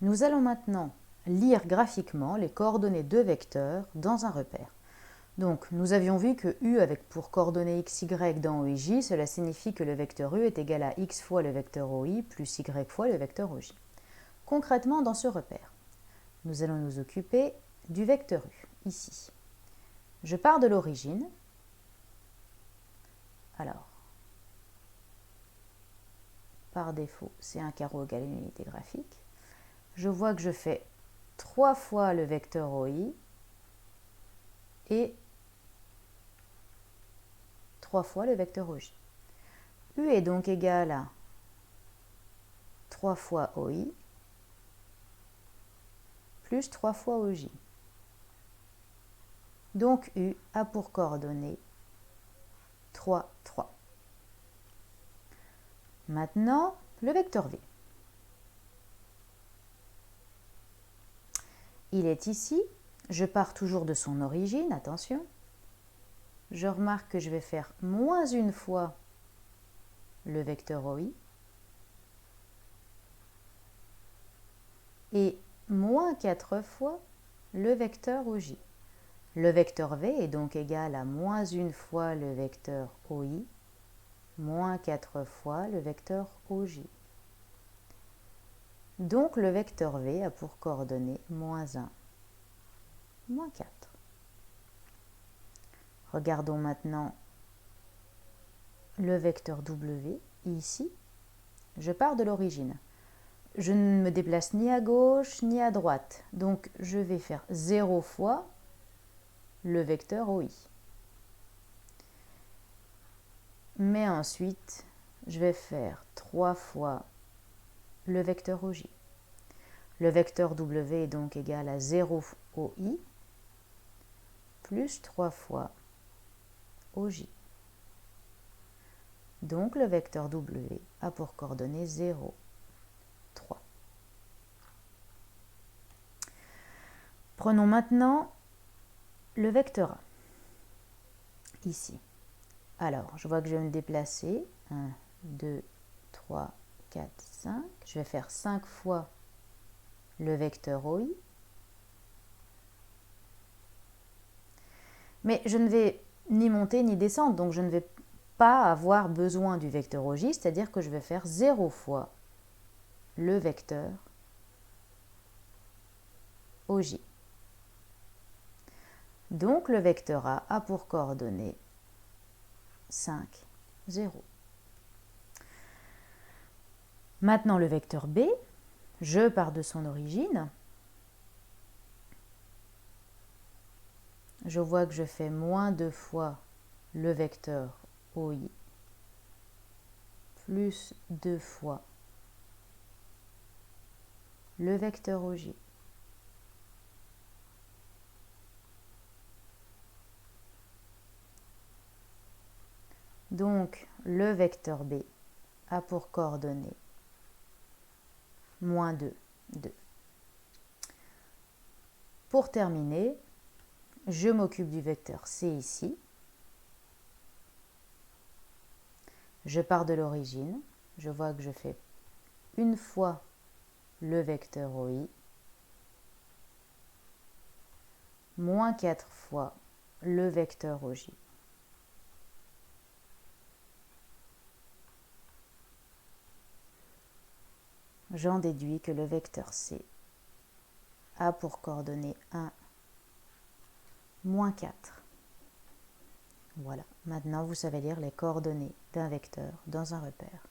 Nous allons maintenant lire graphiquement les coordonnées de vecteurs dans un repère. Donc, nous avions vu que U avec pour coordonnées x, y dans OIJ, cela signifie que le vecteur U est égal à x fois le vecteur OI plus y fois le vecteur OJ. Concrètement, dans ce repère, nous allons nous occuper du vecteur U, ici. Je pars de l'origine. Alors, par défaut, c'est un carreau égal à une unité graphique. Je vois que je fais 3 fois le vecteur OI et 3 fois le vecteur OJ. U est donc égal à 3 fois OI plus 3 fois OJ. Donc U a pour coordonnées 3, 3. Maintenant, le vecteur V. Il est ici. Je pars toujours de son origine, attention. Je remarque que je vais faire moins une fois le vecteur OI et moins 4 fois le vecteur OJ. Le vecteur V est donc égal à moins une fois le vecteur OI, moins 4 fois le vecteur OJ. Donc le vecteur V a pour coordonnées moins 1, moins 4. Regardons maintenant le vecteur W, ici. Je pars de l'origine. Je ne me déplace ni à gauche ni à droite. Donc je vais faire 0 fois le vecteur OI. Mais ensuite, je vais faire 3 fois le vecteur OJ. Le vecteur W est donc égal à 0 OI plus 3 fois OJ. Donc le vecteur W a pour coordonnées 0, 3. Prenons maintenant le vecteur A, ici. Alors, je vois que je vais me déplacer. 1, 2, 3, 4, 5. Je vais faire 5 fois le vecteur OI. Mais je ne vais ni monter ni descendre, donc je ne vais pas avoir besoin du vecteur OJ, c'est-à-dire que je vais faire 0 fois le vecteur OJ. Donc le vecteur A pour coordonnées 5, 0. Maintenant le vecteur B, je pars de son origine. Je vois que je fais moins 2 fois le vecteur OI plus 2 fois le vecteur OJ. Donc le vecteur B a pour coordonnées moins 2, 2. Pour terminer, je m'occupe du vecteur C ici. Je pars de l'origine. Je vois que je fais une fois le vecteur OI moins 4 fois le vecteur OJ. J'en déduis que le vecteur C a pour coordonnées 1, moins 4. Voilà, maintenant vous savez lire les coordonnées d'un vecteur dans un repère.